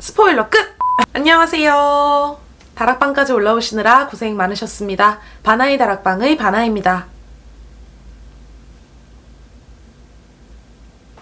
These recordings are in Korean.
스포일러 끝! 안녕하세요. 다락방까지 올라오시느라 고생 많으셨습니다. 바나이 다락방의 바나입니다.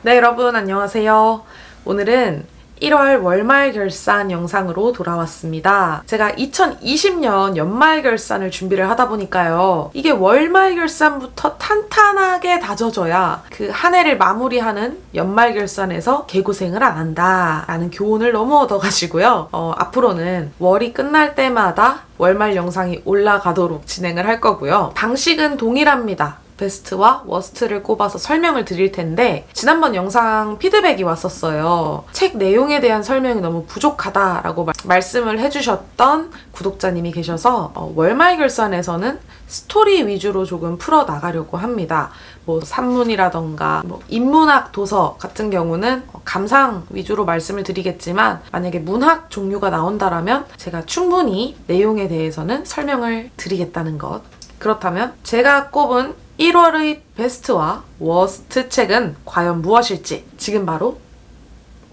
네, 여러분 안녕하세요. 오늘은 1월 월말 결산 영상으로 돌아왔습니다. 제가 2020년 연말 결산을 준비를 하다 보니까요. 이게 월말 결산부터 탄탄하게 다져져야 그 한 해를 마무리하는 연말 결산에서 개고생을 안 한다 라는 교훈을 너무 얻어가지고요. 앞으로는 월이 끝날 때마다 월말 영상이 올라가도록 진행을 할 거고요. 방식은 동일합니다. 베스트와 워스트를 꼽아서 설명을 드릴 텐데 지난번 영상 피드백이 왔었어요. 책 내용에 대한 설명이 너무 부족하다라고 말씀을 해주셨던 구독자님이 계셔서 월말 결산에서는 스토리 위주로 조금 풀어나가려고 합니다. 뭐 산문이라던가 인문학 도서 같은 경우는 감상 위주로 말씀을 드리겠지만 만약에 문학 종류가 나온다라면 제가 충분히 내용에 대해서는 설명을 드리겠다는 것. 그렇다면 제가 꼽은 1월의 베스트와 워스트 책은 과연 무엇일지 지금 바로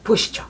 보시죠.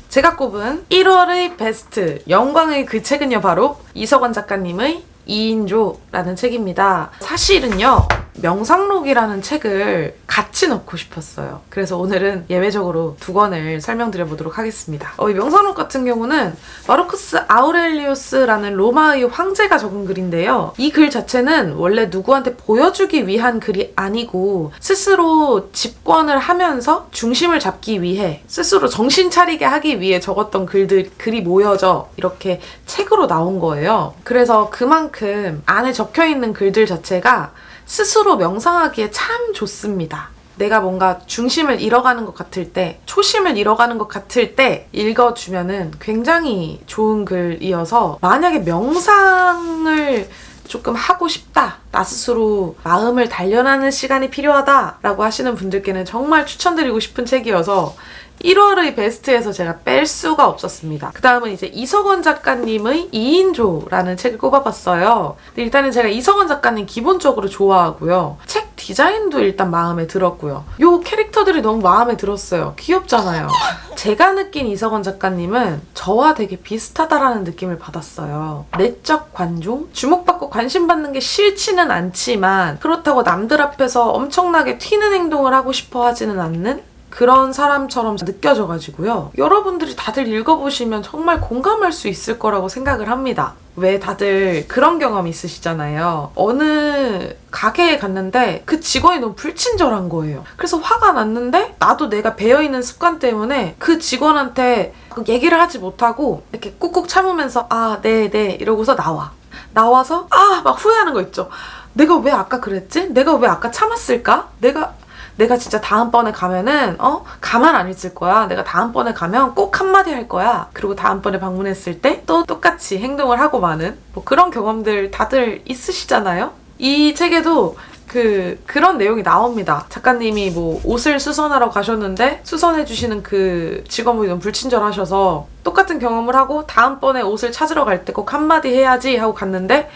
제가 꼽은 1월의 베스트, 영광의 그 책은요 바로 이석원 작가님의 2인조라는 책입니다. 사실은요 명상록이라는 책을 같이 넣고 싶었어요. 그래서 오늘은 예외적으로 두 권을 설명드려보도록 하겠습니다. 이 명상록 같은 경우는 마르쿠스 아우렐리우스라는 로마의 황제가 적은 글인데요. 이 글 자체는 원래 누구한테 보여주기 위한 글이 아니고 스스로 집권을 하면서 중심을 잡기 위해 스스로 정신 차리게 하기 위해 적었던 글이 모여져 이렇게 책으로 나온 거예요. 그래서 그만큼 안에 적혀있는 글들 자체가 스스로 명상하기에 참 좋습니다. 내가 뭔가 중심을 잃어가는 것 같을 때, 초심을 잃어가는 것 같을 때 읽어주면은 굉장히 좋은 글이어서 만약에 명상을 조금 하고 싶다, 나 스스로 마음을 단련하는 시간이 필요하다라고 하시는 분들께는 정말 추천드리고 싶은 책이어서 1월의 베스트에서 제가 뺄 수가 없었습니다. 그 다음은 이제 이석원 작가님의 2인조라는 책을 꼽아봤어요. 근데 일단은 제가 이석원 작가님 기본적으로 좋아하고요. 책 디자인도 일단 마음에 들었고요. 요 캐릭터들이 너무 마음에 들었어요. 귀엽잖아요. 제가 느낀 이석원 작가님은 저와 되게 비슷하다라는 느낌을 받았어요. 내적 관종? 주목받고 관심받는 게 싫지는 않지만 그렇다고 남들 앞에서 엄청나게 튀는 행동을 하고 싶어 하지는 않는 그런 사람처럼 느껴져가지고요. 여러분들이 다들 읽어보시면 정말 공감할 수 있을 거라고 생각을 합니다. 왜 다들 그런 경험 있으시잖아요. 어느 가게에 갔는데 그 직원이 너무 불친절한 거예요. 그래서 화가 났는데 나도 내가 배어있는 습관 때문에 그 직원한테 얘기를 하지 못하고 이렇게 꾹꾹 참으면서 네 이러고서 나와서 막 후회하는 거 있죠. 내가 왜 아까 그랬지? 내가 왜 아까 참았을까? 내가 진짜 다음번에 가면은 가만 안 있을 거야. 내가 다음번에 가면 꼭 한마디 할 거야. 그리고 다음번에 방문했을 때 또 똑같이 행동을 하고 마는 그런 경험들 다들 있으시잖아요. 이 책에도 그런 내용이 나옵니다. 작가님이 옷을 수선하러 가셨는데 수선해주시는 그 직원분이 너무 불친절하셔서 똑같은 경험을 하고 다음번에 옷을 찾으러 갈 때 꼭 한마디 해야지 하고 갔는데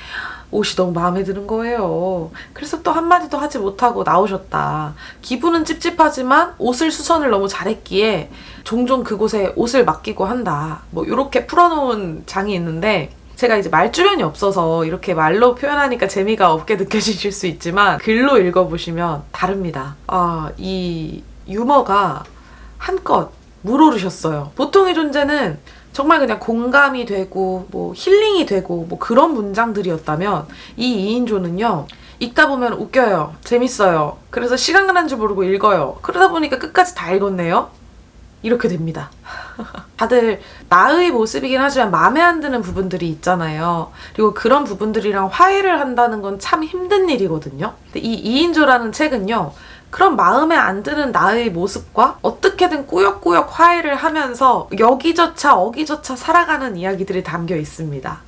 옷이 너무 마음에 드는 거예요. 그래서 또 한마디도 하지 못하고 나오셨다. 기분은 찝찝하지만 옷을 수선을 너무 잘했기에 종종 그곳에 옷을 맡기고 한다. 이렇게 풀어놓은 장이 있는데 제가 이제 말주변이 없어서 이렇게 말로 표현하니까 재미가 없게 느껴지실 수 있지만 글로 읽어보시면 다릅니다. 이 유머가 한껏 물오르셨어요. 보통의 존재는 정말 그냥 공감이 되고 힐링이 되고 그런 문장들이었다면 이 2인조는요. 읽다 보면 웃겨요. 재밌어요. 그래서 시간 가는 줄 모르고 읽어요. 그러다 보니까 끝까지 다 읽었네요. 이렇게 됩니다. 다들 나의 모습이긴 하지만 마음에 안 드는 부분들이 있잖아요. 그리고 그런 부분들이랑 화해를 한다는 건 참 힘든 일이거든요. 근데 이 2인조라는 책은요. 그런 마음에 안 드는 나의 모습과 어떻게든 꾸역꾸역 화해를 하면서 여기저차 어기저차 살아가는 이야기들이 담겨 있습니다.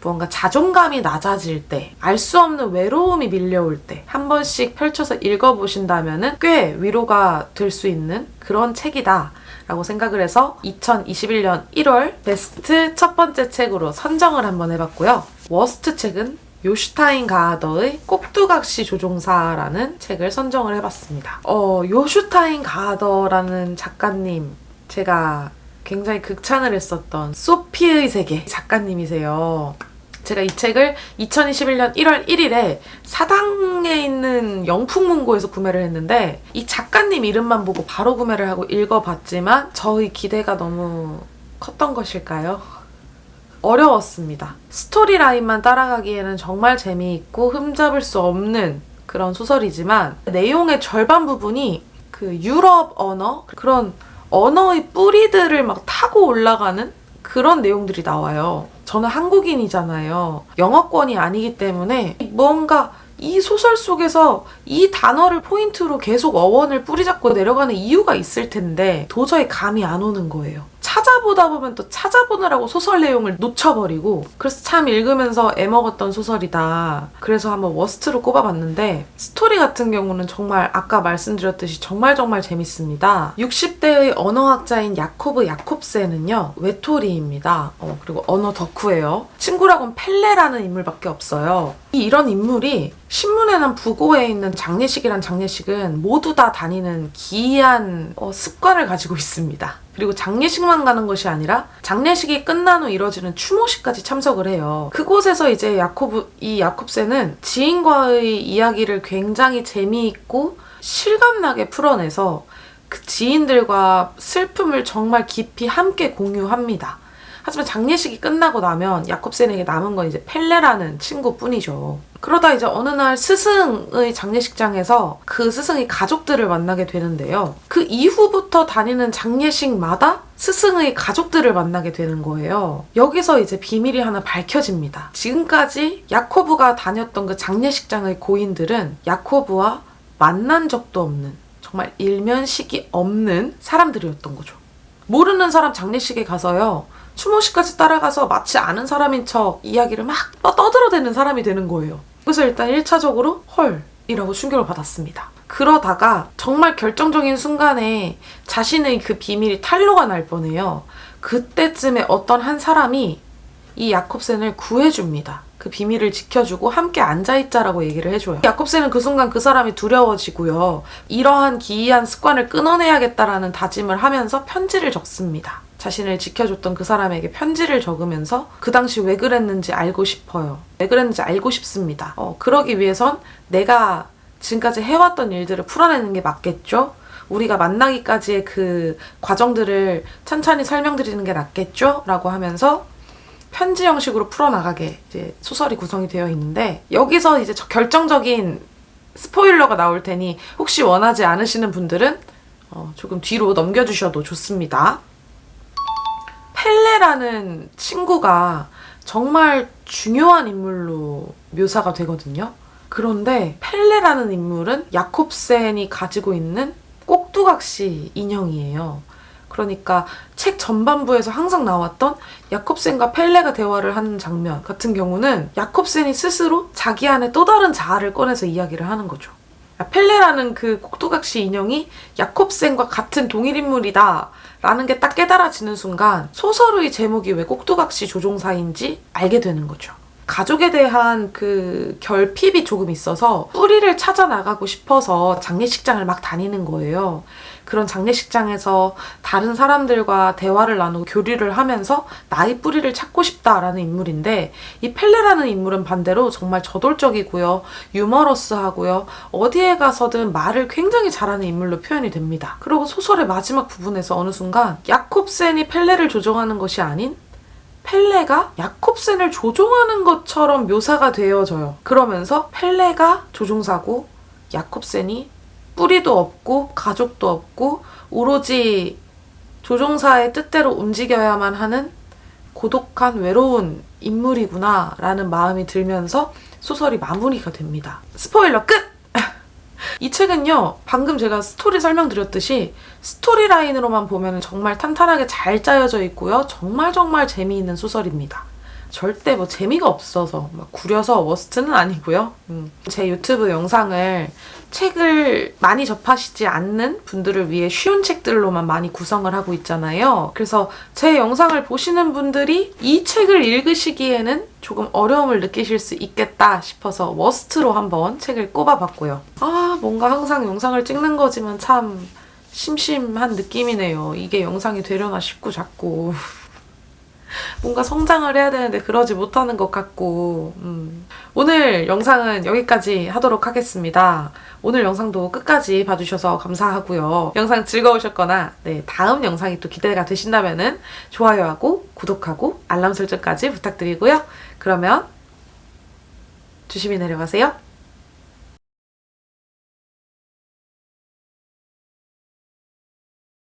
무언가 자존감이 낮아질 때, 알 수 없는 외로움이 밀려올 때 한 번씩 펼쳐서 읽어보신다면 꽤 위로가 될 수 있는 그런 책이다 라고 생각을 해서 2021년 1월 베스트 첫 번째 책으로 선정을 한번 해봤고요. 워스트 책은 요슈타인 가하더의 꼭두각시 조종사라는 책을 선정을 해봤습니다. 요슈타인 가하더라는 작가님 제가 굉장히 극찬을 했었던 소피의 세계 작가님이세요. 제가 이 책을 2021년 1월 1일에 사당에 있는 영풍문고에서 구매를 했는데 이 작가님 이름만 보고 바로 구매를 하고 읽어봤지만 저의 기대가 너무 컸던 것일까요? 어려웠습니다. 스토리라인만 따라가기에는 정말 재미있고 흠잡을 수 없는 그런 소설이지만 내용의 절반 부분이 그 유럽 언어, 그런 언어의 뿌리들을 막 타고 올라가는 그런 내용들이 나와요. 저는 한국인이잖아요. 영어권이 아니기 때문에 뭔가 이 소설 속에서 이 단어를 포인트로 계속 어원을 뿌리잡고 내려가는 이유가 있을 텐데 도저히 감이 안 오는 거예요. 찾아보다 보면 또 찾아보느라고 소설 내용을 놓쳐버리고 그래서 참 읽으면서 애먹었던 소설이다. 그래서 한번 워스트로 꼽아봤는데 스토리 같은 경우는 정말 아까 말씀드렸듯이 정말 재밌습니다. 60대의 언어학자인 야코브 야콥센은요. 외톨이입니다. 그리고 언어 덕후예요. 친구라고는 펠레라는 인물밖에 없어요. 이런 인물이 신문에 난 부고에 있는 장례식이란 장례식은 모두 다 다니는 기이한 습관을 가지고 있습니다. 그리고 장례식만 가는 것이 아니라 장례식이 끝난 후 이뤄지는 추모식까지 참석을 해요. 그곳에서 이제 야콥센은 지인과의 이야기를 굉장히 재미있고 실감나게 풀어내서 그 지인들과 슬픔을 정말 깊이 함께 공유합니다. 하지만 장례식이 끝나고 나면 야콥센에게 남은 건 이제 펠레라는 친구뿐이죠. 그러다 이제 어느 날 스승의 장례식장에서 그 스승의 가족들을 만나게 되는데요. 그 이후부터 다니는 장례식마다 스승의 가족들을 만나게 되는 거예요. 여기서 이제 비밀이 하나 밝혀집니다. 지금까지 야코브가 다녔던 그 장례식장의 고인들은 야코브와 만난 적도 없는, 정말 일면식이 없는 사람들이었던 거죠. 모르는 사람 장례식에 가서요. 추모식까지 따라가서 마치 아는 사람인 척 이야기를 막 떠들어대는 사람이 되는 거예요. 그래서 일단 1차적으로 헐! 이라고 충격을 받았습니다. 그러다가 정말 결정적인 순간에 자신의 그 비밀이 탄로가 날 뻔해요. 그때쯤에 어떤 한 사람이 이 야콥센을 구해줍니다. 그 비밀을 지켜주고 함께 앉아있자라고 얘기를 해줘요. 야콥센은 그 순간 그 사람이 두려워지고요. 이러한 기이한 습관을 끊어내야겠다라는 다짐을 하면서 편지를 적습니다. 자신을 지켜줬던 그 사람에게 편지를 적으면서 그 당시 왜 그랬는지 알고 싶어요. 왜 그랬는지 알고 싶습니다. 그러기 위해선 내가 지금까지 해왔던 일들을 풀어내는 게 맞겠죠? 우리가 만나기까지의 그 과정들을 천천히 설명드리는 게 낫겠죠? 라고 하면서 편지 형식으로 풀어나가게 이제 소설이 구성이 되어 있는데 여기서 이제 결정적인 스포일러가 나올 테니 혹시 원하지 않으시는 분들은 조금 뒤로 넘겨주셔도 좋습니다. 펠레라는 친구가 정말 중요한 인물로 묘사가 되거든요. 그런데 펠레라는 인물은 야콥센이 가지고 있는 꼭두각시 인형이에요. 그러니까 책 전반부에서 항상 나왔던 야콥센과 펠레가 대화를 하는 장면 같은 경우는 야콥센이 스스로 자기 안에 또 다른 자아를 꺼내서 이야기를 하는 거죠. 펠레라는 그 꼭두각시 인형이 야콥센과 같은 동일 인물이다 라는 게 딱 깨달아지는 순간 소설의 제목이 왜 꼭두각시 조종사인지 알게 되는 거죠. 가족에 대한 그 결핍이 조금 있어서 뿌리를 찾아 나가고 싶어서 장례식장을 막 다니는 거예요. 그런 장례식장에서 다른 사람들과 대화를 나누고 교류를 하면서 나의 뿌리를 찾고 싶다라는 인물인데 이 펠레라는 인물은 반대로 정말 저돌적이고요. 유머러스하고요. 어디에 가서든 말을 굉장히 잘하는 인물로 표현이 됩니다. 그리고 소설의 마지막 부분에서 어느 순간 야콥센이 펠레를 조종하는 것이 아닌 펠레가 야콥센을 조종하는 것처럼 묘사가 되어져요. 그러면서 펠레가 조종사고 야콥센이 뿌리도 없고 가족도 없고 오로지 조종사의 뜻대로 움직여야만 하는 고독한 외로운 인물이구나 라는 마음이 들면서 소설이 마무리가 됩니다. 스포일러 끝! 이 책은요, 방금 제가 스토리 설명드렸듯이 스토리 라인으로만 보면 정말 탄탄하게 잘 짜여져 있고요. 정말 재미있는 소설입니다. 절대 뭐 재미가 없어서 막 구려서 워스트는 아니고요. 제 유튜브 영상을 책을 많이 접하시지 않는 분들을 위해 쉬운 책들로만 많이 구성을 하고 있잖아요. 그래서 제 영상을 보시는 분들이 이 책을 읽으시기에는 조금 어려움을 느끼실 수 있겠다 싶어서 워스트로 한번 책을 꼽아봤고요. 뭔가 항상 영상을 찍는 거지만 참 심심한 느낌이네요. 이게 영상이 되려나 싶고 자꾸 뭔가 성장을 해야 되는데 그러지 못하는 것 같고 오늘 영상은 여기까지 하도록 하겠습니다. 오늘 영상도 끝까지 봐주셔서 감사하고요. 영상 즐거우셨거나 다음 영상이 또 기대가 되신다면은 좋아요하고 구독하고 알람 설정까지 부탁드리고요. 그러면 조심히 내려가세요.